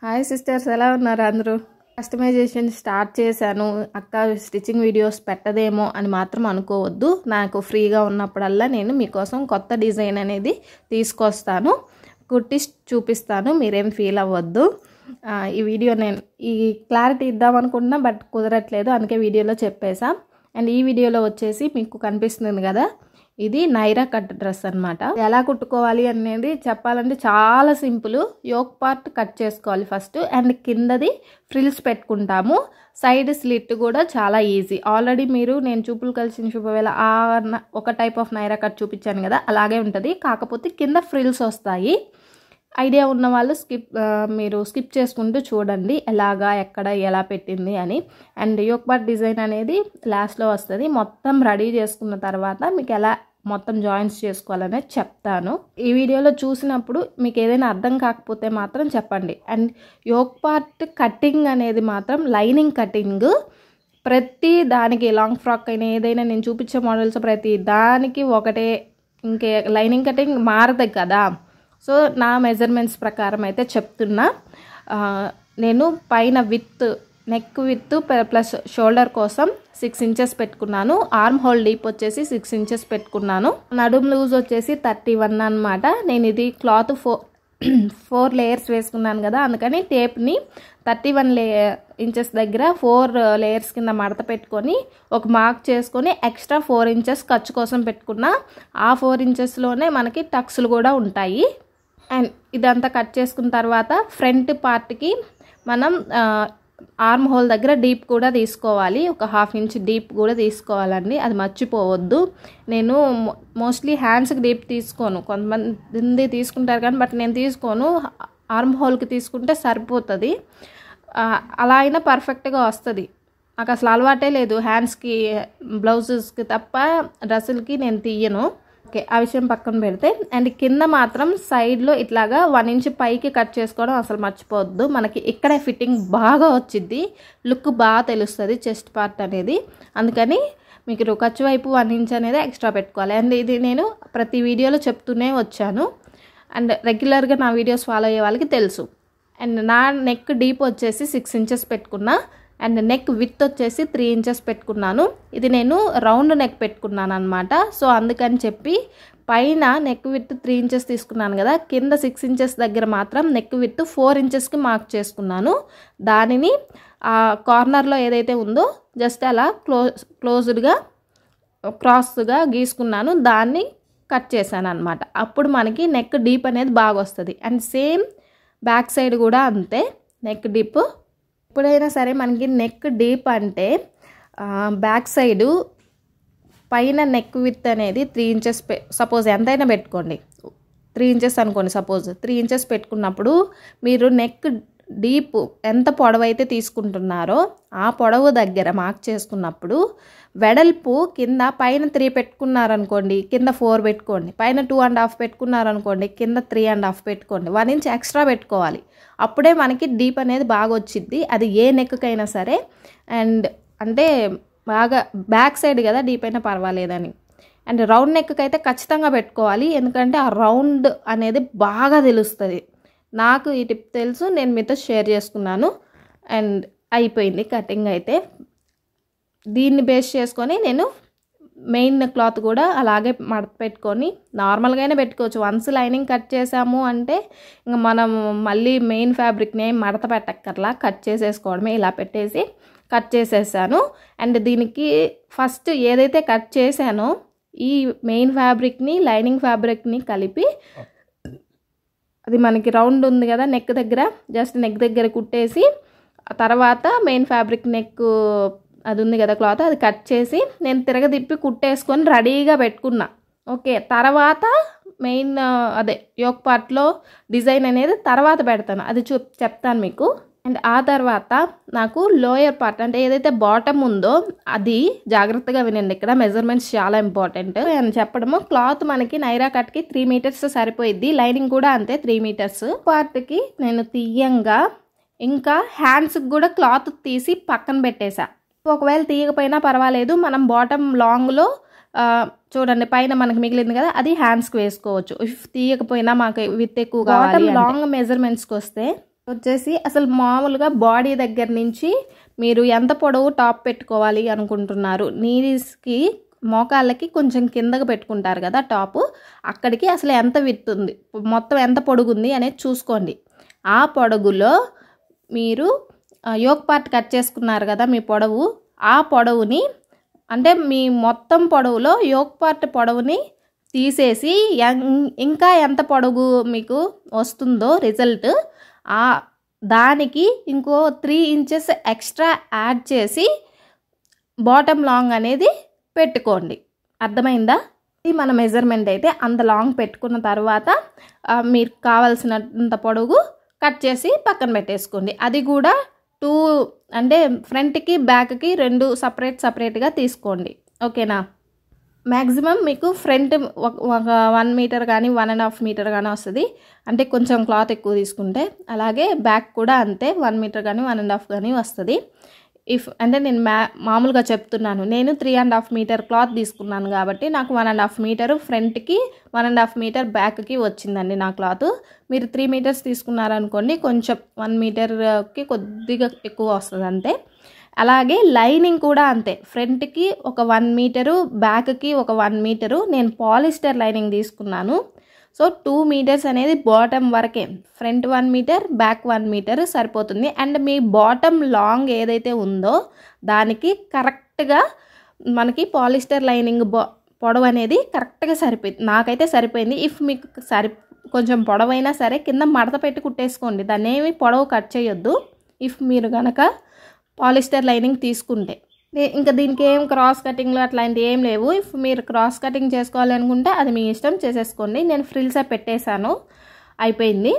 Hi sisters, ఎలా ఉన్నారు అందరూ? కస్టమైజేషన్ స్టార్ట్ చేశాను. అక్క స్టిచ్చింగ్ వీడియోస్ పెట్టదేమో అని మాత్రం అనుకోవద్దు. నాకు ఫ్రీగా ఉన్నప్పుడల్లా నేను మీకోసం కొత్త డిజైన్ అనేది తీసుకొస్తాను, కుట్టి చూపిస్తాను. మీరేం ఫీల్ అవ్వద్దు. ఈ వీడియో నేను ఈ క్లారిటీ ఇద్దామనుకుంటున్నా, బట్ కుదరట్లేదు, అందుకే వీడియోలో చెప్పేసా. అండ్ ఈ వీడియోలో వచ్చేసి మీకు కనిపిస్తుంది కదా, ఇది నైరా కట్ డ్రెస్ అనమాట. ఎలా కుట్టుకోవాలి అనేది చెప్పాలంటే చాలా సింపుల్. యోక్ పార్ట్ కట్ చేసుకోవాలి ఫస్ట్, అండ్ కిందది ఫ్రిల్స్ పెట్టుకుంటాము. సైడ్ స్లిట్ కూడా చాలా ఈజీ. ఆల్రెడీ మీరు నేను చూపులు కలిసిన శుభవేళ ఒక టైప్ ఆఫ్ నైరా కట్ చూపించాను కదా, అలాగే ఉంటుంది. కాకపోతే కింద ఫ్రిల్స్ వస్తాయి. ఐడియా ఉన్న వాళ్ళు మీరు స్కిప్ చేసుకుంటూ చూడండి ఎలాగా ఎక్కడ ఎలా పెట్టింది అని. అండ్ యోక్ పార్ట్ డిజైన్ అనేది లాస్ట్లో వస్తుంది. మొత్తం రెడీ చేసుకున్న తర్వాత మీకు ఎలా మొత్తం జాయింట్స్ చేసుకోవాలనేది చెప్తాను. ఈ వీడియోలో చూసినప్పుడు మీకు ఏదైనా అర్థం కాకపోతే మాత్రం చెప్పండి. అండ్ యోక్ పార్ట్ కటింగ్ అనేది మాత్రం లైనింగ్ కటింగ్. ప్రతి దానికి లాంగ్ ఫ్రాక్ అయినా ఏదైనా నేను చూపించే మోడల్స్ ప్రతి దానికి ఒకటే, ఇంకే లైనింగ్ కటింగ్ మారదు కదా. సో నా మెజర్మెంట్స్ ప్రకారం అయితే చెప్తున్నా. నేను పైన నెక్ విత్ ప్లస్ షోల్డర్ కోసం 6 ఇంచెస్ పెట్టుకున్నాను. ఆర్మ్ హోల్ డీప్ వచ్చేసి 6 ఇంచెస్ పెట్టుకున్నాను. నడుం లూజ్ వచ్చేసి 31 అనమాట. నేను ఇది క్లాత్ 4 లేయర్స్ వేసుకున్నాను కదా, అందుకని టేప్ని 31 ఇంచెస్ దగ్గర 4 లేయర్స్ కింద మడత పెట్టుకొని ఒక మార్క్ చేసుకొని ఎక్స్ట్రా 4 ఇంచెస్ ఖర్చు కోసం పెట్టుకున్నా. ఆ 4 ఇంచెస్లోనే మనకి టక్స్లు కూడా ఉంటాయి. అండ్ ఇదంతా కట్ చేసుకున్న తర్వాత ఫ్రంట్ పార్ట్కి మనం ఆర్మ్ హోల్ దగ్గర డీప్ కూడా తీసుకోవాలి. ఒక 1/2 ఇంచ్ డీప్ కూడా తీసుకోవాలండి, అది మర్చిపోవద్దు. నేను మోస్ట్లీ హ్యాండ్స్కి డీప్ తీసుకోను, కొంతమంది తీసుకుంటారు కానీ బట్ నేను తీసుకోను. ఆర్మ్ హోల్కి తీసుకుంటే సరిపోతుంది. అలా అయినా పర్ఫెక్ట్గా వస్తుంది. నాకు అసలు అలవాటే లేదు హ్యాండ్స్కి, బ్లౌజెస్కి తప్ప డ్రెస్సులకి నేను తీయను. ఓకే, ఆ విషయం పక్కన పెడితే, అండ్ కింద మాత్రం సైడ్లో ఇట్లాగా 1 ఇంచ్ పైకి కట్ చేసుకోవడం అసలు మర్చిపోవద్దు. మనకి ఇక్కడే ఫిట్టింగ్ బాగా వచ్చింది, లుక్ బాగా తెలుస్తుంది చెస్ట్ పార్ట్ అనేది. అందుకని మీకు ఖర్చు వైపు 1 ఇంచ్ అనేది ఎక్స్ట్రా పెట్టుకోవాలి. అండ్ ఇది నేను ప్రతి వీడియోలో చెప్తూనే వచ్చాను, అండ్ రెగ్యులర్గా నా వీడియోస్ ఫాలో అయ్యే వాళ్ళకి తెలుసు. అండ్ నా నెక్ డీప్ వచ్చేసి 6 ఇంచెస్ పెట్టుకున్నా. అండ్ నెక్ విత్ వచ్చేసి 3 ఇంచెస్ పెట్టుకున్నాను. ఇది నేను రౌండ్ నెక్ పెట్టుకున్నాను అనమాట. సో అందుకని చెప్పి పైన నెక్ విత్ 3 ఇంచెస్ తీసుకున్నాను కదా, కింద 6 ఇంచెస్ దగ్గర మాత్రం నెక్ విత్ 4 ఇంచెస్కి మార్క్ చేసుకున్నాను. దానిని ఆ కార్నర్లో ఏదైతే ఉందో జస్ట్ అలా క్లోజ్డ్గా క్రాస్గా గీసుకున్నాను, దాన్ని కట్ చేశాను అనమాట. అప్పుడు మనకి నెక్ డీప్ అనేది బాగా వస్తుంది. అండ్ సేమ్ బ్యాక్ సైడ్ కూడా అంతే, నెక్ డీప్. ఎప్పుడైనా సరే మనకి నెక్ డీప్ అంటే బ్యాక్ సైడు పైన నెక్ విత్ అనేది 3 ఇంచెస్ సపోజ్ ఎంతైనా పెట్టుకోండి, 3 ఇంచెస్ అనుకోండి. సపోజ్ 3 ఇంచెస్ పెట్టుకున్నప్పుడు మీరు నెక్ డీప్ ఎంత పొడవైతే తీసుకుంటున్నారో ఆ పొడవు దగ్గర మార్క్ చేసుకున్నప్పుడు వెడల్పు కింద పైన 3 పెట్టుకున్నారనుకోండి, కింద 4 పెట్టుకోండి. పైన 2.5 పెట్టుకున్నారనుకోండి, కింద 3.5 పెట్టుకోండి. 1 ఇంచ్ ఎక్స్ట్రా పెట్టుకోవాలి. అప్పుడే మనకి డీప్ అనేది బాగా వచ్చింది, అది ఏ నెక్కైనా సరే. అండ్ అంటే బాగా బ్యాక్ సైడ్ కదా, డీప్ అయినా పర్వాలేదని. అండ్ రౌండ్ నెక్కి అయితే ఖచ్చితంగా పెట్టుకోవాలి, ఎందుకంటే ఆ రౌండ్ అనేది బాగా తెలుస్తుంది. నాకు ఈ టిప్ తెలుసు, నేను మీతో షేర్ చేసుకున్నాను. అండ్ అయిపోయింది కటింగ్ అయితే. దీన్ని బేస్ చేసుకొని నేను మెయిన్ క్లాత్ కూడా అలాగే మడత పెట్టుకొని నార్మల్గానే పెట్టుకోవచ్చు. వన్స్ లైనింగ్ కట్ చేసాము అంటే ఇంకా మనం మళ్ళీ మెయిన్ ఫ్యాబ్రిక్ని మడత పెట్టక్కర్లా, కట్ చేసేసుకోవడమే. ఇలా పెట్టేసి కట్ చేసేసాను. అండ్ దీనికి ఫస్ట్ ఏదైతే కట్ చేశానో ఈ మెయిన్ ఫ్యాబ్రిక్ని లైనింగ్ ఫ్యాబ్రిక్ని కలిపి, అది మనకి రౌండ్ ఉంది కదా నెక్ దగ్గర, జస్ట్ నెక్ దగ్గర కుట్టేసి తర్వాత మెయిన్ ఫ్యాబ్రిక్ నెక్ అది ఉంది కదా క్లాత్, అది కట్ చేసి నేను తిరగదిప్పి కుట్టేసుకొని రెడీగా పెట్టుకున్నా. ఓకే, తర్వాత మెయిన్ అదే యోక్ పార్ట్లో డిజైన్ అనేది తర్వాత పెడతాను, అది చెప్తాను మీకు. అండ్ ఆ తర్వాత నాకు లోయర్ పార్ట్ అంటే ఏదైతే బాటమ్ ఉందో అది జాగ్రత్తగా వినండి, ఇక్కడ మెజర్మెంట్స్ చాలా ఇంపార్టెంట్ అని చెప్పడము. క్లాత్ మనకి నైరా కట్కి 3 మీటర్స్ సరిపోయిద్ది, లైనింగ్ కూడా అంతే 3 మీటర్స్. పార్ట్కి నేను తీయంగా ఇంకా హ్యాండ్స్కి కూడా క్లాత్ తీసి పక్కన పెట్టేసా. ఒకవేళ తీయకపోయినా పర్వాలేదు, మనం బాటమ్ లాంగ్లో చూడండి పైన మనకి మిగిలింది కదా, అది హ్యాండ్స్కి వేసుకోవచ్చు. ఇఫ్ తీయకపోయినా మాకు విత్ ఎక్కువ కావాలి. లాంగ్ మెజర్మెంట్స్కి వస్తే వచ్చేసి అసలు మామూలుగా బాడీ దగ్గర నుంచి మీరు ఎంత పొడవు టాప్ పెట్టుకోవాలి అనుకుంటున్నారు, నీస్కి మోకాళ్ళకి కొంచెం కిందకి పెట్టుకుంటారు కదా టాపు, అక్కడికి అసలు ఎంత విడ్త్ ఉంది, మొత్తం ఎంత పొడుగు ఉంది అనేది చూసుకోండి. ఆ పొడవులో మీరు యోక్ పార్ట్ కట్ చేసుకున్నారు కదా మీ పొడవు, ఆ పొడవుని అంటే మీ మొత్తం పొడవులో యోక్ పార్ట్ పొడవుని తీసేసి ఇంకా ఎంత పొడవు మీకు వస్తుందో రిజల్ట్, దానికి ఇంకో 3 ఇంచెస్ ఎక్స్ట్రా యాడ్ చేసి బాటమ్ లాంగ్ అనేది పెట్టుకోండి. అర్థమైందా? ఇది మన మెజర్మెంట్ అయితే అంత లాంగ్ పెట్టుకున్న తర్వాత మీకు కావాల్సినంత పొడవు కట్ చేసి పక్కన పెట్టేసుకోండి. అది కూడా 2 అంటే ఫ్రంట్కి బ్యాక్కి 2 సపరేట్గా తీసుకోండి. ఓకేనా? మ్యాక్సిమం మీకు ఫ్రంట్ ఒక 1 మీటర్ కానీ 1.5 మీటర్ కానీ వస్తుంది, అంటే కొంచెం క్లాత్ ఎక్కువ తీసుకుంటే. అలాగే బ్యాక్ కూడా అంతే 1 మీటర్ కానీ 1.5 కానీ వస్తుంది. అంటే నేను మామూలుగా చెప్తున్నాను, నేను 3.5 మీటర్ క్లాత్ తీసుకున్నాను కాబట్టి నాకు 1.5 మీటర్ ఫ్రంట్కి 1.5 మీటర్ బ్యాక్కి వచ్చిందండి నా క్లాత్. మీరు 3 మీటర్స్ తీసుకున్నారనుకోండి, కొంచెం 1 మీటర్కి కొద్దిగా ఎక్కువ వస్తుంది అంతే. అలాగే లైనింగ్ కూడా అంతే, ఫ్రంట్కి ఒక 1 మీటరు, బ్యాక్కి ఒక 1 మీటరు నేను పాలిస్టర్ లైనింగ్ తీసుకున్నాను. సో 2 మీటర్స్ అనేది బాటమ్ వరకే, ఫ్రంట్ 1 మీటర్ బ్యాక్ 1 మీటర్ సరిపోతుంది. అండ్ మీ బాటమ్ లాంగ్ ఏదైతే ఉందో దానికి కరెక్ట్గా మనకి పాలిస్టర్ లైనింగ్ పొడవు అనేది కరెక్ట్గా సరిపోయింది. నాకైతే సరిపోయింది. ఇఫ్ మీకు కొంచెం పొడవైనా సరే కింద మడత పెట్టి కుట్టేసుకోండి, దాన్ని ఏమి పొడవు కట్ చేయొద్దు ఇఫ్ మీరు కనుక పాలిస్టర్ లైనింగ్ తీసుకుంటే. ఇంకా దీనికి ఏం క్రాస్ కటింగ్లు అట్లాంటివి ఏం లేవు. ఇఫ్ మీరు క్రాస్ కటింగ్ చేసుకోవాలి అనుకుంటే అది మీ ఇష్టం, చేసేసుకోండి. నేను ఫ్రిల్సే పెట్టేశాను, అయిపోయింది.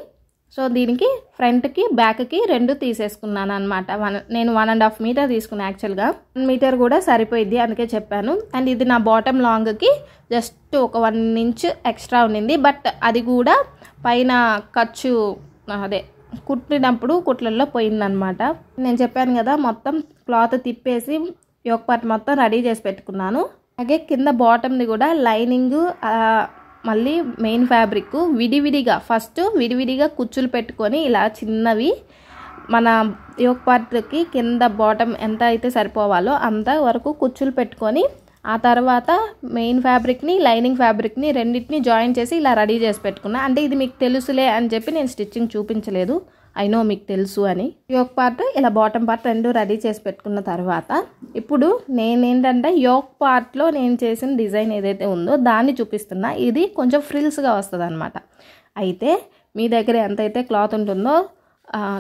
సో దీనికి ఫ్రంట్కి బ్యాక్కి 2 తీసేసుకున్నాను అనమాట. నేను 1.5 మీటర్ తీసుకున్నాను, యాక్చువల్గా 1 మీటర్ కూడా సరిపోయింది అందుకే చెప్పాను. అండ్ ఇది నా బాటమ్ లాంగ్కి జస్ట్ ఒక 1 ఇంచ్ ఎక్స్ట్రా ఉండింది, బట్ అది కూడా పైన ఖర్చు అదే కుట్టినప్పుడు కుట్లల్లో పోయిందనమాట. నేను చెప్పాను కదా మొత్తం క్లాత్ తిప్పేసి యోక్ పార్ట్ మొత్తం రెడీ చేసి పెట్టుకున్నాను. అలాగే కింద బాటమ్ది కూడా లైనింగ్ మళ్ళీ మెయిన్ ఫ్యాబ్రిక్ ఫస్ట్ విడివిడిగా కుచ్చులు పెట్టుకొని ఇలా చిన్నవి మన యోక్ పార్ట్కి కింద బాటమ్ ఎంత అయితే సరిపోవాలో అంత వరకు కుచ్చులు పెట్టుకొని ఆ తర్వాత మెయిన్ ఫ్యాబ్రిక్ని లైనింగ్ ఫ్యాబ్రిక్ని రెండింటిని జాయిన్ చేసి ఇలా రెడీ చేసి పెట్టుకున్నా. అంటే ఇది మీకు తెలుసులే అని చెప్పి నేను స్టిచ్చింగ్ చూపించలేదు, ఐ నో మీకు తెలుసు అని. యోక్ పార్ట్ ఇలా బాటమ్ పార్ట్ 2 రెడీ చేసి పెట్టుకున్న తర్వాత ఇప్పుడు నేనేంటంటే యోక్ పార్ట్లో నేను చేసిన డిజైన్ ఏదైతే ఉందో దాన్ని చూపిస్తున్నా. ఇది కొంచెం ఫ్రిల్స్గా వస్తుంది అనమాట. అయితే మీ దగ్గర ఎంతైతే క్లాత్ ఉంటుందో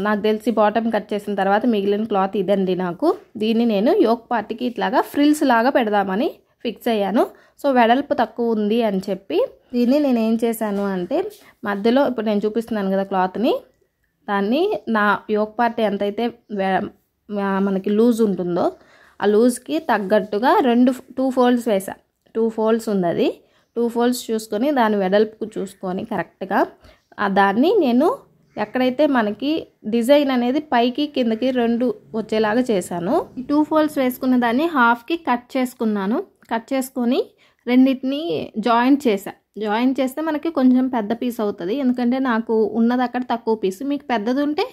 నాకు తెలిసి బాటమ్ కట్ చేసిన తర్వాత మిగిలిన క్లాత్ ఇదండి నాకు. దీన్ని నేను యోక్ పార్ట్కి ఇట్లాగా ఫ్రిల్స్ లాగా పెడదామని ఫిక్స్ అయ్యాను. సో వెడల్పు తక్కువ ఉంది అని చెప్పి దీన్ని నేను ఏం చేశాను అంటే మధ్యలో ఇప్పుడు నేను చూపిస్తున్నాను కదా క్లాత్ని, దాన్ని నా యోక్ పార్ట్ ఎంతైతే మనకి లూజ్ ఉంటుందో ఆ లూజ్కి తగ్గట్టుగా 2 ఫోల్డ్స్ వేసా. 2 ఫోల్డ్స్ ఉంది, అది 2 ఫోల్డ్స్ చూసుకొని దాని వెడల్పు చూసుకొని కరెక్ట్గా దాన్ని నేను ఎక్కడైతే మనకి డిజైన్ అనేది పైకి కిందకి 2 వచ్చేలాగా చేశాను. ఈ 2 ఫోల్డ్స్ వేసుకున్న దాన్ని హాఫ్కి కట్ చేసుకున్నాను. కట్ చేసుకొని రెండింటిని జాయింట్ చేస్తే మనకి కొంచెం పెద్ద పీస్ అవుతుంది, ఎందుకంటే నాకు ఉన్నది అక్కడ తక్కువ పీసు. మీకు పెద్దది ఉంటే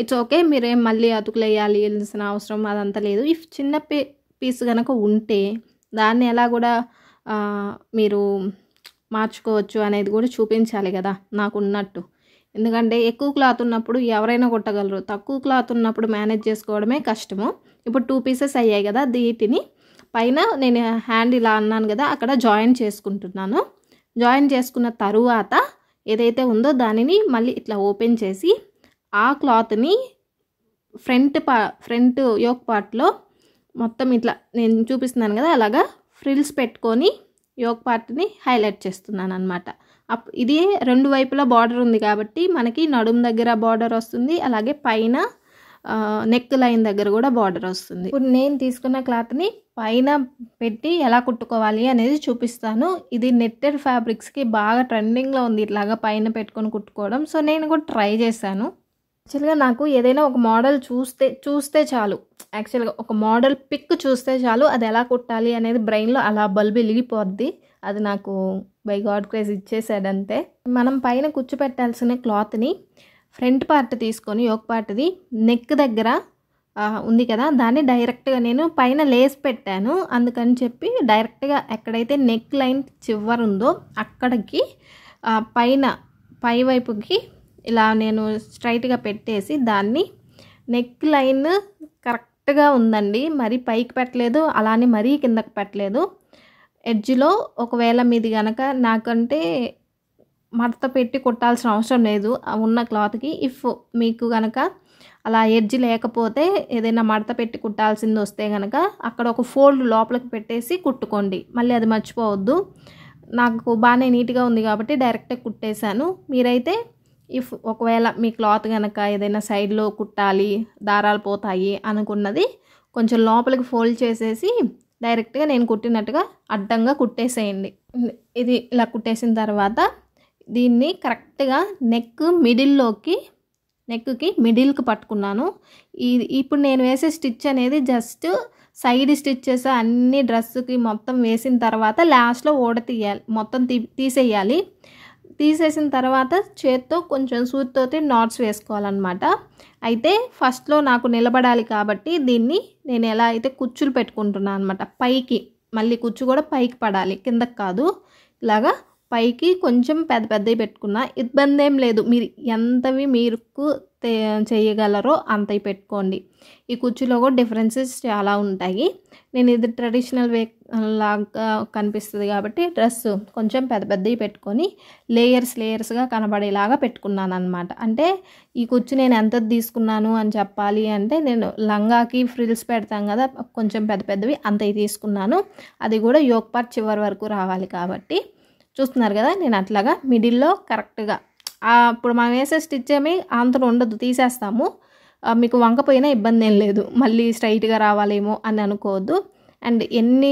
ఇట్స్ ఓకే, మీరేం మళ్ళీ అతుకులు వేయాలి వెళ్ళిన అవసరం అదంతా లేదు. ఇఫ్ చిన్న పీస్ కనుక ఉంటే దాన్ని ఎలా కూడా మీరు మార్చుకోవచ్చు అనేది కూడా చూపించాలి కదా నాకు ఉన్నట్టు. ఎందుకంటే ఎక్కువ క్లాత్ ఉన్నప్పుడు ఎవరైనా కుట్టగలరు, తక్కువ క్లాత్ ఉన్నప్పుడు మేనేజ్ చేసుకోవడమే కష్టము. ఇప్పుడు 2 పీసెస్ అయ్యాయి కదా, వీటిని పైన నేను హ్యాండ్ ఇలా అన్నాను కదా అక్కడ జాయిన్ చేసుకుంటున్నాను. జాయిన్ చేసుకున్న తరువాత ఏదైతే ఉందో దానిని మళ్ళీ ఇట్లా ఓపెన్ చేసి ఆ క్లాత్ని ఫ్రంట్ యోక్ పార్ట్లో మొత్తం ఇట్లా నేను చూపిస్తున్నాను కదా అలాగా ఫ్రిల్స్ పెట్టుకొని యోక్ పార్ట్ని హైలైట్ చేస్తున్నాను అనమాట. ఇది 2 వైపులా బార్డర్ ఉంది కాబట్టి మనకి నడుము దగ్గర బార్డర్ వస్తుంది, అలాగే పైన నెక్ లైన్ దగ్గర కూడా బార్డర్ వస్తుంది. ఇప్పుడు నేను తీసుకున్న క్లాత్ని పైన పెట్టి ఎలా కుట్టుకోవాలి అనేది చూపిస్తాను. ఇది నెట్టెడ్ ఫ్యాబ్రిక్స్కి బాగా ట్రెండింగ్లో ఉంది ఇట్లాగా పైన పెట్టుకొని కుట్టుకోవడం. సో నేను కూడా ట్రై చేశాను. యాక్చువల్గా నాకు ఏదైనా ఒక మోడల్ చూస్తే చాలు, యాక్చువల్గా ఒక మోడల్ పిక్ చూస్తే చాలు అది ఎలా కుట్టాలి అనేది బ్రెయిన్లో అలా బల్బు వెలిగిపోద్ది. అది నాకు బై గాడ్ గ్రేస్ ఇచ్చేసాడంతే. మనం పైన కుచ్చు పెట్టాల్సిన క్లాత్ని ఫ్రంట్ పార్ట్ తీసుకొని యోక్ పార్ట్ది నెక్ దగ్గర ఉంది కదా, దాన్ని డైరెక్ట్గా నేను పైన లేస్ పెట్టాను. అందుకని చెప్పి డైరెక్ట్గా ఎక్కడైతే నెక్ లైన్ చివరి ఉందో అక్కడికి పై వైపుకి ఇలా నేను స్ట్రైట్గా పెట్టేసి దాన్ని నెక్ లైన్ కరెక్ట్గా ఉందండి. మరీ పైకి పెట్టలేదు, అలానే మరీ కిందకి పెట్టలేదు. ఎడ్జ్లో ఒకవేళ మీది కనుక నాకంటే మడత పెట్టి కుట్టాల్సిన అవసరం లేదు ఉన్న క్లాత్కి. ఇఫ్ మీకు కనుక అలా ఎడ్జ్ లేకపోతే ఏదైనా మడత పెట్టి కుట్టాల్సింది వస్తే కనుక అక్కడ ఒక ఫోల్డ్ లోపలికి పెట్టేసి కుట్టుకోండి, మళ్ళీ అది మర్చిపోవద్దు. నాకు బాగానే నీట్గా ఉంది కాబట్టి డైరెక్ట్గా కుట్టేశాను. మీరైతే ఇఫ్ ఒకవేళ మీ క్లాత్ కనుక ఏదైనా సైడ్లో కుట్టాలి, దారాలు పోతాయి అనుకున్నది కొంచెం లోపలికి ఫోల్డ్ చేసేసి డైరెక్ట్గా నేను కుట్టినట్టుగా అడ్డంగా కుట్టేసేయండి. ఇది ఇలా కుట్టేసిన తర్వాత దీన్ని కరెక్ట్గా నెక్కి మిడిల్కి పట్టుకున్నాను. ఇప్పుడు నేను వేసే స్టిచ్ అనేది జస్ట్ సైడ్ స్టిచ్చెస్ అన్ని డ్రెస్సుకి మొత్తం వేసిన తర్వాత లాస్ట్లో తీయాలి, మొత్తం తీసేయాలి. తీసేసిన తర్వాత చేత్తో కొంచెం సూదితోటి నాట్స్ వేసుకోవాలన్నమాట. అయితే ఫస్ట్లో నాకు నిలబడాలి కాబట్టి దీన్ని నేను ఎలా అయితే కుచ్చులు పెట్టుకుంటున్నాను అనమాట. పైకి మళ్ళీ కుచ్చు కూడా పైకి పడాలి, కిందకి కాదు. ఇలాగా పైకి కొంచెం పెద్దవి పెట్టుకున్నా ఇబ్బంది ఏం లేదు. మీరు ఎంతవి మీరు చేయగలరో అంతవి పెట్టుకోండి. ఈ కుర్చీలో కూడా డిఫరెన్సెస్ చాలా ఉంటాయి. నేను ఇది ట్రెడిషనల్ వే లాగా కనిపిస్తుంది కాబట్టి డ్రెస్ కొంచెం పెద్దవి పెట్టుకొని లేయర్స్గా కనబడేలాగా పెట్టుకున్నాను అనమాట. అంటే ఈ కుర్చీ నేను ఎంత తీసుకున్నాను అని చెప్పాలి అంటే, నేను లంగాకి ఫ్రిల్స్ పెడతాం కదా, కొంచెం పెద్దవి అంతవి తీసుకున్నాను. అది కూడా యోక్ పార్ట్ చివరి వరకు రావాలి కాబట్టి. చూస్తున్నారు కదా, నేను అట్లాగా మిడిల్లో కరెక్ట్గా ఇప్పుడు మనం వేసే స్టిచ్ ఏమి అంతలో ఉండదు, తీసేస్తాము. మీకు వంకపోయినా ఇబ్బంది ఏం లేదు, మళ్ళీ స్ట్రైట్గా రావాలేమో అని అనుకోవద్దు. అండ్ ఎన్ని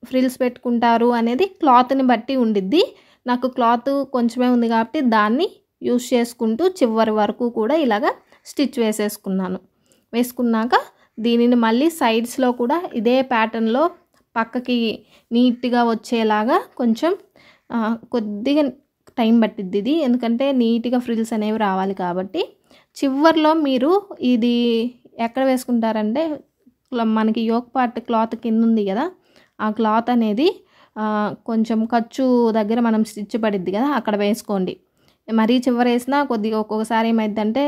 ఫ్రిల్స్ పెట్టుకుంటారు అనేది క్లాత్ని బట్టి ఉండిద్ది. నాకు క్లాత్ కొంచెమే ఉంది కాబట్టి దాన్ని యూస్ చేసుకుంటూ చివరి వరకు కూడా ఇలాగా స్టిచ్ వేసుకున్నాక దీనిని మళ్ళీ సైడ్స్లో కూడా ఇదే ప్యాటర్న్లో పక్కకి నీట్గా వచ్చేలాగా కొంచెం కొద్దిగా టైం పట్టిద్ది ఇది, ఎందుకంటే నీట్గా ఫ్రిల్స్ అనేవి రావాలి కాబట్టి. చివర్లో మీరు ఇది ఎక్కడ వేసుకుంటారంటే, మనకి యోక్ పార్ట్ క్లాత్ కింద ఉంది కదా, ఆ క్లాత్ అనేది కొంచెం ఖర్చు దగ్గర మనం స్టిచ్ పడిద్ది కదా, అక్కడ వేసుకోండి. మరీ చివరి వేసినా కొద్దిగా ఒక్కొక్కసారి ఏమైందంటే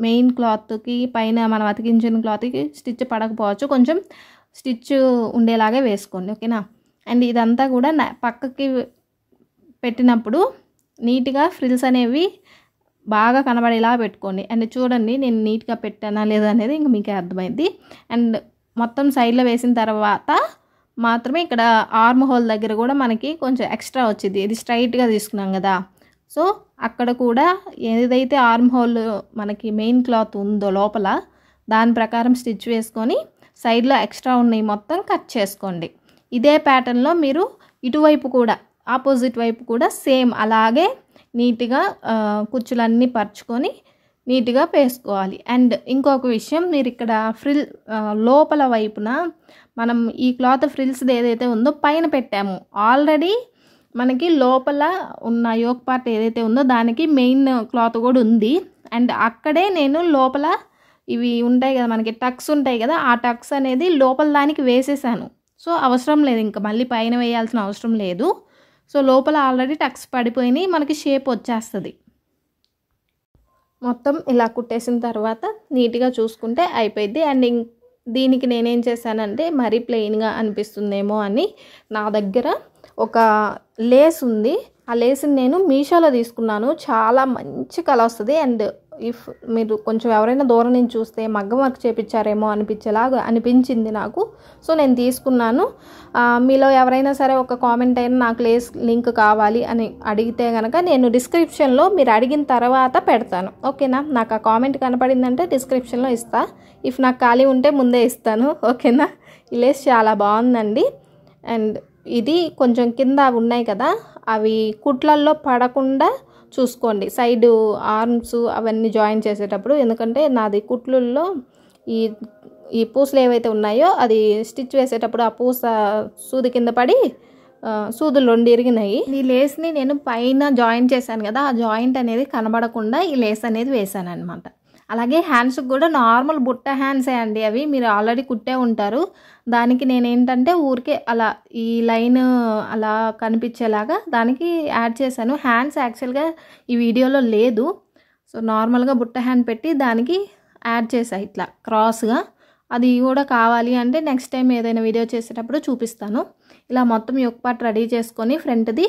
మెయిన్ క్లాత్కి పైన మనం అతికించిన క్లాత్కి స్టిచ్ పడకపోవచ్చు, కొంచెం స్టిచ్ ఉండేలాగే వేసుకోండి, ఓకేనా. అండ్ ఇదంతా కూడా పక్కకి పెట్టినప్పుడు నీట్గా ఫ్రిల్స్ అనేవి బాగా కనబడేలా పెట్టుకోండి. అండ్ చూడండి నేను నీట్గా పెట్టానా లేదా అనేది ఇంక మీకే అర్థమైంది. అండ్ మొత్తం సైడ్లో వేసిన తర్వాత మాత్రమే ఇక్కడ ఆర్మ్ హోల్ దగ్గర కూడా మనకి కొంచెం ఎక్స్ట్రా వచ్చింది, ఇది స్ట్రైట్గా తీసుకున్నాం కదా. సో అక్కడ కూడా ఏదైతే ఆర్మ్ హోల్ మనకి మెయిన్ క్లాత్ ఉందో లోపల దాని ప్రకారం స్టిచ్ వేసుకొని సైడ్లో ఎక్స్ట్రా ఉన్నాయి మొత్తం కట్ చేసుకోండి. ఇదే ప్యాటర్న్లో మీరు ఇటువైపు కూడా ఆపోజిట్ వైపు కూడా సేమ్ అలాగే నీట్గా కుచ్చులన్నీ పరుచుకొని నీట్గా వేసుకోవాలి. అండ్ ఇంకొక విషయం, మీరు ఇక్కడ లోపల వైపున మనం ఈ క్లాత్ ఫ్రిల్స్ది ఏదైతే ఉందో పైన పెట్టాము ఆల్రెడీ, మనకి లోపల ఉన్న యోక్ పార్ట్ ఏదైతే ఉందో దానికి మెయిన్ క్లాత్ కూడా ఉంది. అండ్ అక్కడే నేను లోపల ఇవి ఉంటాయి కదా మనకి టక్స్ ఉంటాయి కదా, ఆ టక్స్ అనేది లోపల దానికి వేసేసాను. సో అవసరం లేదు, ఇంకా మళ్ళీ పైన వేయాల్సిన అవసరం లేదు. సో లోపల ఆల్రెడీ టక్స్ పడిపోయినాయి, మనకి షేప్ వచ్చేస్తుంది. మొత్తం ఇలా కుట్టేసిన తర్వాత నీట్గా చూసుకుంటే అయిపోయింది. అండ్ దీనికి నేనేం చేశానంటే, మరీ ప్లెయిన్గా అనిపిస్తుందేమో అని నా దగ్గర ఒక లేస్ ఉంది. ఆ లేస్ని నేను మీషోలో తీసుకున్నాను, చాలా మంచి కలర్ వస్తుంది. అండ్ ఇఫ్ మీరు కొంచెం ఎవరైనా దూరం నుంచి చూస్తే మగ్గం వర్క్ చేపించారేమో అనిపించేలాగా అనిపించింది నాకు. సో నేను తీసుకున్నాను. మీలో ఎవరైనా సరే ఒక కామెంట్ అయినా నాకు లేస్ లింక్ కావాలి అని అడిగితే కనుక నేను డిస్క్రిప్షన్లో మీరు అడిగిన తర్వాత పెడతాను, ఓకేనా. నాకు ఆ కామెంట్ కనపడిందంటే డిస్క్రిప్షన్లో ఇస్తా, ఇఫ్ నాకు ఖాళీ ఉంటే ముందే ఇస్తాను, ఓకేనా. ఈ లేస్ చాలా బాగుందండి. అండ్ ఇది కొంచెం కింద ఉన్నాయి కదా, అవి కుట్లల్లో పడకుండా చూసుకోండి, సైడ్ ఆర్మ్స్ అవన్నీ జాయిన్ చేసేటప్పుడు. ఎందుకంటే నాది కుట్లల్లో ఈ పూసలు ఏవైతే ఉన్నాయో అది స్టిచ్ వేసేటప్పుడు ఆ పూస సూది కింద పడి సూదులు 2 ఇరిగినాయి. ఈ లేస్ని నేను పైన జాయింట్ చేశాను కదా, ఆ జాయింట్ అనేది కనబడకుండా ఈ లేస్ అనేది వేసాను అనమాట. అలాగే హ్యాండ్స్కి కూడా నార్మల్ బుట్ట హ్యాండ్సే అండి అవి, మీరు ఆల్రెడీ కుట్టే ఉంటారు. దానికి నేనేంటంటే ఊరికే అలా ఈ లైన్ అలా కనిపించేలాగా దానికి యాడ్ చేశాను. హ్యాండ్స్ యాక్చువల్గా ఈ వీడియోలో లేదు, సో నార్మల్గా బుట్ట హ్యాండ్ పెట్టి దానికి యాడ్ చేశాను ఇట్లా క్రాస్గా. అది కూడా కావాలి అంటే నెక్స్ట్ టైం ఏదైనా వీడియో చేసేటప్పుడు చూపిస్తాను. ఇలా మొత్తం యోక్ పార్ట్ రెడీ చేసుకొని ఫ్రంట్ది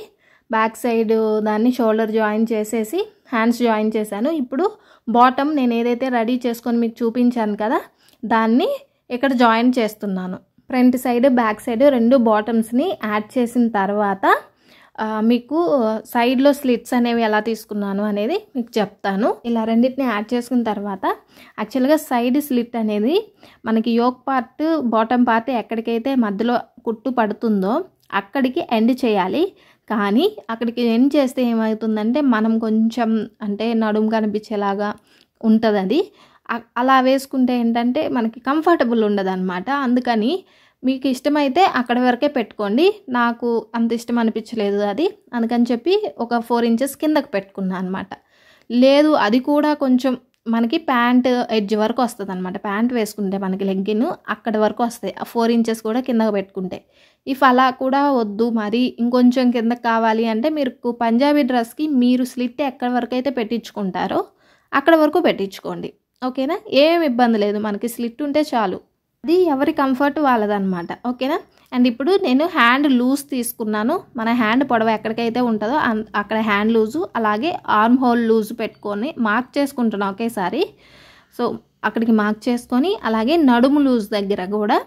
బ్యాక్ సైడ్ దాన్ని షోల్డర్ జాయిన్ చేసేసి హ్యాండ్స్ జాయిన్ చేశాను. ఇప్పుడు బాటమ్ నేను ఏదైతే రెడీ చేసుకొని మీకు చూపించాను కదా, దాన్ని ఇక్కడ జాయిన్ చేస్తున్నాను. ఫ్రంట్ సైడ్ బ్యాక్ సైడ్ 2 బాటమ్స్ని యాడ్ చేసిన తర్వాత మీకు సైడ్లో స్లిట్స్ అనేవి ఎలా తీసుకున్నాను అనేది మీకు చెప్తాను. ఇలా రెండింటిని యాడ్ చేసుకున్న తర్వాత యాక్చువల్గా సైడ్ స్లిట్ అనేది మనకి యోక్ పార్ట్ బాటమ్ పార్ట్ ఎక్కడికైతే మధ్యలో కుట్టు పడుతుందో అక్కడికి ఎండ్ చేయాలి. కానీ అక్కడికి ఎండ్ చేస్తే ఏమవుతుందంటే మనం కొంచెం అంటే నడుము కనిపించేలాగా ఉంటుంది. అది అలా వేసుకుంటే ఏంటంటే మనకి కంఫర్టబుల్ ఉండదు అనమాట. అందుకని మీకు ఇష్టమైతే అక్కడ వరకే పెట్టుకోండి. నాకు అంత ఇష్టం అనిపించలేదు అది, అందుకని చెప్పి ఒక 4 ఇంచెస్ కిందకు పెట్టుకున్నాను అనమాట. లేదు అది కూడా కొంచెం మనకి ప్యాంట్ ఎడ్జ్ వరకు వస్తుంది అనమాట. ప్యాంట్ వేసుకుంటే మనకి లెగ్గిన్ అక్కడ వరకు వస్తాయి, 4 ఇంచెస్ కూడా కిందకు పెట్టుకుంటే. ఇఫ్ అలా కూడా వద్దు, మరి ఇంకొంచెం కిందకు కావాలి అంటే మీరు పంజాబీ డ్రెస్కి మీరు స్లిట్ ఎక్కడి వరకు అయితే పెట్టించుకుంటారో అక్కడ వరకు పెట్టించుకోండి. ఓకేనా, ఏం ఇబ్బంది లేదు, మనకి స్లిట్ ఉంటే చాలు. అది ఎవరి కంఫర్ట్ వాళ్ళదనమాట. ఓకేనా. అండ్ ఇప్పుడు నేను హ్యాండ్ లూజ్ తీసుకున్నాను. మన హ్యాండ్ పొడవ ఎక్కడికైతే ఉంటుందో అక్కడ హ్యాండ్ లూజు, అలాగే ఆర్మ్ హోల్ లూజ్ పెట్టుకొని మార్క్ చేసుకుంటున్నాను ఒకేసారి. సో అక్కడికి మార్క్ చేసుకొని అలాగే నడుము లూజ్ దగ్గర కూడా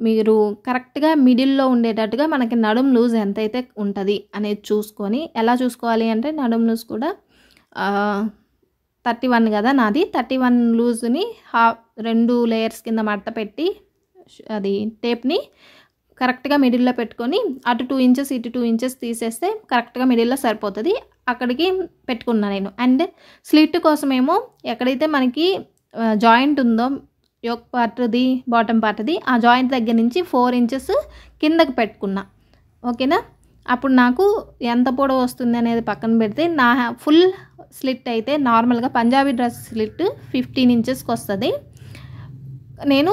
మీరు కరెక్ట్గా మిడిల్లో ఉండేటట్టుగా మనకి నడుము లూజ్ ఎంతైతే ఉంటుంది అనేది చూసుకొని, ఎలా చూసుకోవాలి అంటే నడుము లూజ్ కూడా 31 కదా నాది, 31 లూజ్ని 2 లేయర్స్ కింద మడత పెట్టి అది టేప్ని కరెక్ట్గా మిడిల్లో పెట్టుకొని అటు 2 ఇంచెస్ ఇటు 2 ఇంచెస్ తీసేస్తే కరెక్ట్గా మిడిల్లో సరిపోతుంది. అక్కడికి పెట్టుకున్నా నేను. అండ్ స్లిట్ కోసమేమో ఎక్కడైతే మనకి జాయింట్ ఉందో యోక్ పార్ట్ది బాటమ్ పార్ట్ది, ఆ జాయింట్ దగ్గర నుంచి 4 ఇంచెస్ కిందకి పెట్టుకున్నా. ఓకేనా. అప్పుడు నాకు ఎంత పొడవు వస్తుంది అనేది పక్కన పెడితే నా ఫుల్ స్లిట్ అయితే నార్మల్గా పంజాబీ డ్రెస్ స్లిట్ 15 ఇంచెస్కి వస్తుంది. నేను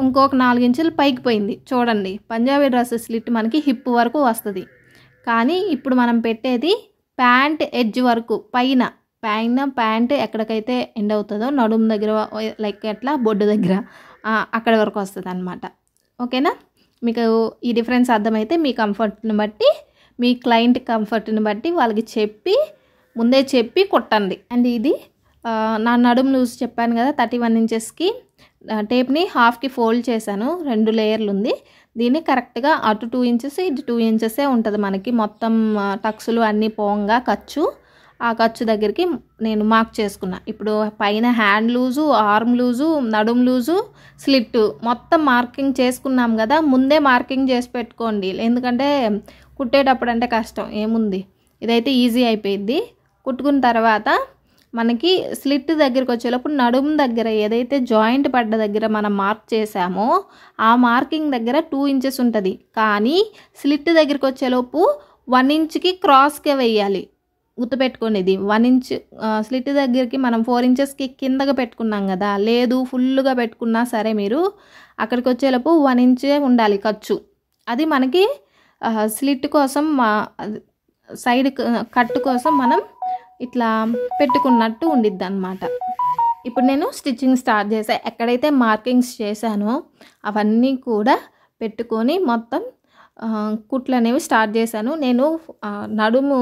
ఇంకొక 4 ఇంచులు పైకి పోయింది చూడండి. పంజాబీ డ్రెస్ స్లిట్ మనకి హిప్ వరకు వస్తుంది. కానీ ఇప్పుడు మనం పెట్టేది ప్యాంట్ ఎడ్జ్ వరకు, పైన ప్యాంట్ ఎక్కడికైతే ఎండ్ అవుతుందో నడుము దగ్గర లైక్ ఎట్లా బొడ్డు దగ్గర అక్కడ వరకు వస్తుంది అనమాట. ఓకేనా. మీకు ఈ డిఫరెన్స్ అర్థమైతే మీ కంఫర్ట్ని బట్టి, మీ క్లయింట్ కంఫర్ట్ని బట్టి వాళ్ళకి ముందే చెప్పి కుట్టండి. అండ్ ఇది నా నడుము లూజ్ చెప్పాను కదా 31 ఇంచెస్కి టేప్ని హాఫ్కి ఫోల్డ్ చేశాను. 2 లేయర్లు ఉంది. దీన్ని కరెక్ట్గా అటు 2 ఇంచెస్ ఇటు 2 ఇంచెసే ఉంటుంది మనకి మొత్తం టక్సులు అన్నీ పోంగా ఖర్చు. ఆ ఖర్చు దగ్గరికి నేను మార్క్ చేసుకున్నా. ఇప్పుడు పైన హ్యాండ్ లూజు, ఆర్మ్ లూజు, నడుము లూజు, స్లిట్ మొత్తం మార్కింగ్ చేసుకున్నాం కదా. ముందే మార్కింగ్ చేసి పెట్టుకోండి, ఎందుకంటే కుట్టేటప్పుడు అంటే కష్టం ఏముంది, ఇదైతే ఈజీ అయిపోయింది. కుట్టుకున్న తర్వాత మనకి స్లిట్ దగ్గరికి వచ్చేలోపు నడుము దగ్గర ఏదైతే జాయింట్ పడ్డ దగ్గర మనం మార్క్ చేసామో ఆ మార్కింగ్ దగ్గర 2 ఇంచెస్ ఉంటుంది. కానీ స్లిట్ దగ్గరికి వచ్చేలోపు 1 ఇంచ్కి క్రాస్గా వేయాలి. గుర్తుపెట్టుకోండి, ఇది 1 ఇంచ్ స్లిట్ దగ్గరికి మనం 4 ఇంచెస్కి కిందగా పెట్టుకున్నాం కదా. లేదు ఫుల్గా పెట్టుకున్నా సరే మీరు అక్కడికి వచ్చేలోపు 1 ఇంచే ఉండాలి ఖర్చు. అది మనకి స్లిట్ కోసం సైడ్ కట్ కోసం మనం ఇట్లా పెట్టుకున్నట్టు ఉండిద్ది అనమాట. ఇప్పుడు నేను స్టిచ్చింగ్ స్టార్ట్ చేసా. ఎక్కడైతే మార్కింగ్స్ చేశానో అవన్నీ కూడా పెట్టుకొని మొత్తం కుట్లు అనేవి స్టార్ట్ చేశాను. నేను నడుము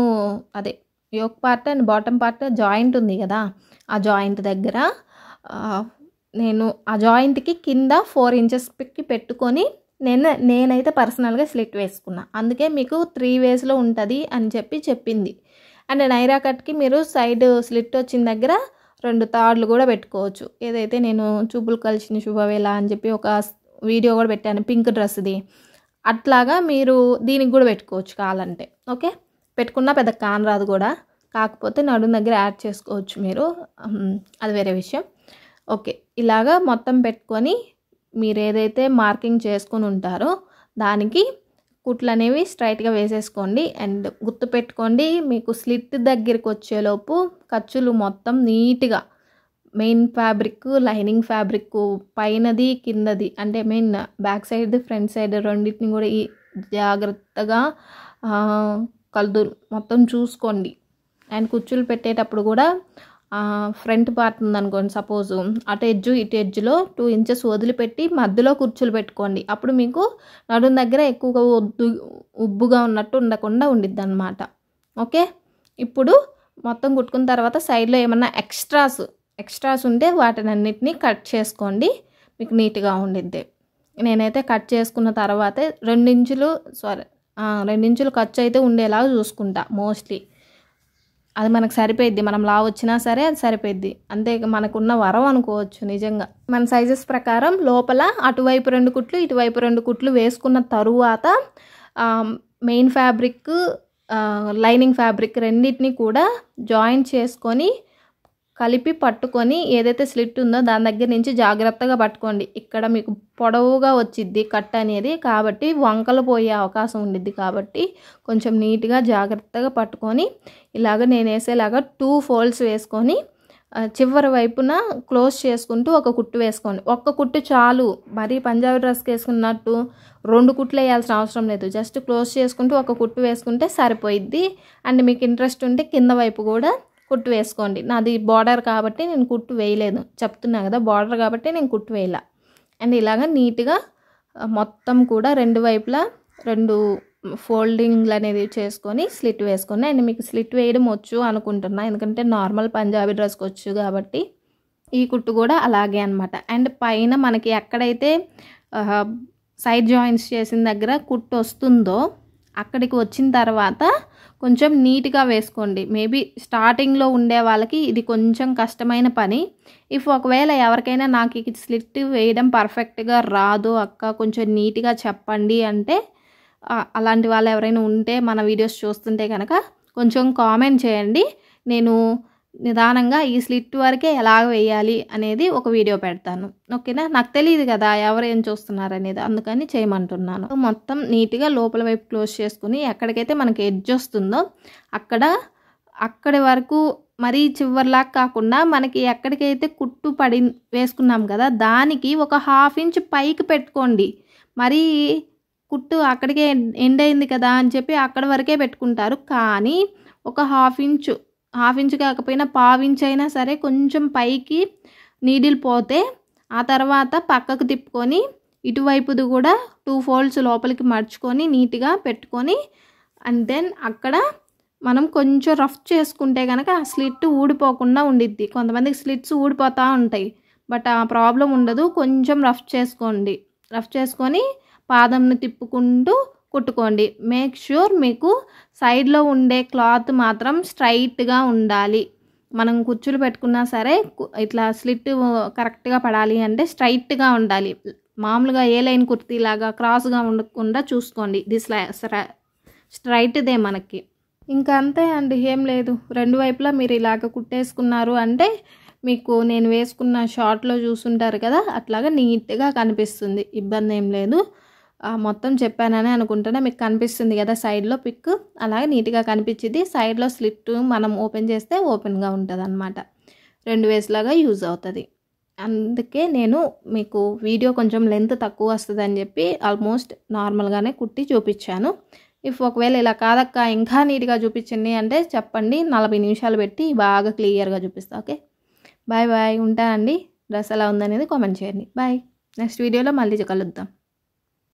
అదే yoke part and bottom part joint ఉంది కదా, ఆ జాయింట్ దగ్గర నేను ఆ జాయింట్కి కింద 4 ఇంచెస్ పెట్టుకొని నేనైతే పర్సనల్గా స్లిట్ వేసుకున్నా. అందుకే మీకు 3 వేస్లో ఉంటుంది అని చెప్పింది. అండ్ నైరా కట్కి మీరు సైడ్ స్లిట్ వచ్చిన దగ్గర 2 తాడులు కూడా పెట్టుకోవచ్చు. ఏదైతే నేను చూపులు కలిసిన శుభవేళ అని చెప్పి ఒక వీడియో కూడా పెట్టాను పింక్ డ్రెస్ది, అట్లాగా మీరు దీనికి కూడా పెట్టుకోవచ్చు కావాలంటే. ఓకే, పెట్టుకున్నా పెద్ద కాన్ రాదు కూడా, కాకపోతే నడుము దగ్గర యాడ్ చేసుకోవచ్చు మీరు, అది వేరే విషయం. ఓకే, ఇలాగా మొత్తం పెట్టుకొని మీరు ఏదైతే మార్కింగ్ చేసుకొని ఉంటారో దానికి కుట్లు అనేవి స్ట్రైట్గా వేసేసుకోండి. అండ్ గుర్తుపెట్టుకోండి, మీకు స్లిట్ దగ్గరికి వచ్చేలోపు ఖర్చులు మొత్తం నీట్గా మెయిన్ ఫ్యాబ్రిక్, లైనింగ్ ఫ్యాబ్రిక్, పైనది కిందది అంటే main back side front side రెండింటిని కూడా ఈ జాగ్రత్తగా కలదు మొత్తం చూసుకోండి. అండ్ కుచ్చులు పెట్టేటప్పుడు కూడా ఫ్రంట్ పార్ట్ ఉందనుకోండి, సపోజ్ అటు ఎడ్జు ఇటు ఎడ్జ్లో 2 ఇంచెస్ వదిలిపెట్టి మధ్యలో కుర్చీలు పెట్టుకోండి. అప్పుడు మీకు నడుం దగ్గర ఎక్కువగా ఉబ్బుగా ఉన్నట్టు ఉండకుండా ఉండిద్ది అనమాట. ఓకే, ఇప్పుడు మొత్తం కుట్టుకున్న తర్వాత సైడ్లో ఏమన్నా ఎక్స్ట్రాస్ ఉంటే వాటిని అన్నిటినీ కట్ చేసుకోండి, మీకు నీట్గా ఉండిద్ది. నేనైతే కట్ చేసుకున్న తర్వాతే 2 ఇంచులు ఖర్చు అయితే ఉండేలాగా చూసుకుంటా. మోస్ట్లీ అది మనకు సరిపోయిద్ది, మనం లావు వచ్చినా సరే అది సరిపోయిద్ది. అంతే మనకున్న వరం అనుకోవచ్చు. నిజంగా మన సైజెస్ ప్రకారం లోపల అటువైపు 2 కుట్లు ఇటువైపు 2 కుట్లు వేసుకున్న తరువాత మెయిన్ ఫ్యాబ్రిక్, లైనింగ్ ఫ్యాబ్రిక్ రెండింటిని కూడా జాయింట్ చేసుకొని కలిపి పట్టుకొని ఏదైతే స్లిట్ ఉందో దాని దగ్గర నుంచి జాగ్రత్తగా పట్టుకోండి. ఇక్కడ మీకు పొడవుగా వచ్చిద్ది కట్ అనేది, కాబట్టి వంకలు పోయే అవకాశం ఉండిద్ది. కాబట్టి కొంచెం నీట్గా జాగ్రత్తగా పట్టుకొని ఇలాగ నేను వేసేలాగా 2 ఫోల్డ్స్ వేసుకొని చివరి వైపున క్లోజ్ చేసుకుంటూ ఒక కుట్టు వేసుకోండి. ఒక్క కుట్టు చాలు, మరి పంజాబీ డ్రెస్కి వేసుకున్నట్టు 2 కుట్లు వేయాల్సిన అవసరం లేదు. జస్ట్ క్లోజ్ చేసుకుంటూ ఒక కుట్టు వేసుకుంటే సరిపోయిద్ది. అండ్ మీకు ఇంట్రెస్ట్ ఉంటే కింద వైపు కూడా కుట్టు వేసుకోండి. నాది బార్డర్ కాబట్టి నేను కుట్టు వేయలేదు, చెప్తున్నా కదా, బార్డర్ కాబట్టి నేను కుట్టు వేయలే. అండ్ ఇలాగ నీట్గా మొత్తం కూడా 2 వైపులా 2 ఫోల్డింగ్లు అనేది చేసుకొని స్లిట్ వేసుకొని, అండ్ మీకు స్లిట్ వేయడం వచ్చు అనుకుంటున్నా, ఎందుకంటే నార్మల్ పంజాబీ డ్రెస్కి వచ్చు కాబట్టి. ఈ కుట్టు కూడా అలాగే అనమాట. అండ్ పైన మనకి ఎక్కడైతే సైడ్ జాయింట్స్ చేసిన దగ్గర కుట్టు వస్తుందో అక్కడికి వచ్చిన తర్వాత కొంచెం నీట్గా వేసుకోండి. మేబీ స్టార్టింగ్లో ఉండే వాళ్ళకి ఇది కొంచెం కష్టమైన పని. ఒకవేళ ఎవరికైనా నాకు ఈ స్లిట్ వేయడం పర్ఫెక్ట్గా రాదు అక్క, కొంచెం నీట్గా చెప్పండి అంటే, అలాంటి వాళ్ళు ఎవరైనా ఉంటే మన వీడియోస్ చూస్తుంటే కనుక కొంచెం కామెంట్ చేయండి. నేను నిదానంగా ఈ స్లిట్ వరకే ఎలా వేయాలి అనేది ఒక వీడియో పెడతాను. ఓకేనా, నాకు తెలియదు కదా ఎవరేం చూస్తున్నారు అనేది, అందుకని చేయమంటున్నాను. మొత్తం నీట్గా లోపల వైపు క్లోజ్ చేసుకుని ఎక్కడికైతే మనకి ఎడ్జ్ వస్తుందో అక్కడి వరకు మరీ చివరిలాగా కాకుండా మనకి ఎక్కడికైతే కుట్టు వేసుకున్నాం కదా దానికి ఒక 1/2 ఇంచ్ పైకి పెట్టుకోండి. మరీ కుట్టు అక్కడికే ఎండ్ అయింది కదా అని చెప్పి అక్కడి వరకే పెట్టుకుంటారు. కానీ ఒక 1/2 ఇంచు కాకపోయినా 1/4 ఇంచ్ అయినా సరే కొంచెం పైకి నీడిల్ పోతే ఆ తర్వాత పక్కకు తిప్పుకొని ఇటువైపుది కూడా 2 ఫోల్డ్స్ లోపలికి మర్చుకొని నీట్గా పెట్టుకొని, అండ్ దెన్ అక్కడ మనం కొంచెం రఫ్ చేసుకుంటే కనుక ఆ స్లిట్ ఊడిపోకుండా ఉండిద్ది. కొంతమందికి స్లిట్స్ ఊడిపోతూ ఉంటాయి, బట్ ఆ ప్రాబ్లం ఉండదు. కొంచెం రఫ్ చేసుకోండి. రఫ్ చేసుకొని పాదంని తిప్పుకుంటూ కుట్టుకోండి. మేక్ ష్యూర్ మీకు సైడ్లో ఉండే క్లాత్ మాత్రం స్ట్రైట్గా ఉండాలి. మనం కుచ్చులు పెట్టుకున్నా సరే ఇట్లా స్లిట్ కరెక్ట్గా పడాలి అంటే స్ట్రైట్గా ఉండాలి. మామూలుగా ఏ లైన్ కుర్తీలాగా క్రాస్గా ఉండకుండా చూసుకోండి. ఇది స్ట్రైట్దే మనకి. ఇంకా అంతే అండి, ఏం లేదు. 2 వైపులా మీరు ఇలాగ కుట్టేసుకున్నారు అంటే మీకు నేను వేసుకున్న షార్ట్లో చూసుంటారు కదా, అట్లాగా నీట్గా కనిపిస్తుంది. ఇబ్బంది ఏం లేదు. మొత్తం చెప్పానని అనుకుంటున్నా. మీకు కనిపిస్తుంది కదా సైడ్లో పిక్, అలాగే నీట్గా కనిపించింది. సైడ్లో స్లిట్ మనం ఓపెన్ చేస్తే ఓపెన్గా ఉంటుంది అనమాట. 2 వేస్లాగా యూజ్ అవుతుంది. అందుకే నేను మీకు వీడియో కొంచెం లెంత్ తక్కువ వస్తుంది అని చెప్పి ఆల్మోస్ట్ నార్మల్గానే కుట్టి చూపించాను. ఒకవేళ ఇలా కాదక్క ఇంకా నీట్గా చూపించండి అంటే చెప్పండి, 40 నిమిషాలు పెట్టి బాగా క్లియర్గా చూపిస్తా. ఓకే, బాయ్ బాయ్, ఉంటానండి. డ్రెస్ ఎలా ఉందనేది కామెంట్ చేయండి. బాయ్, నెక్స్ట్ వీడియోలో మళ్ళీ కలుద్దాం.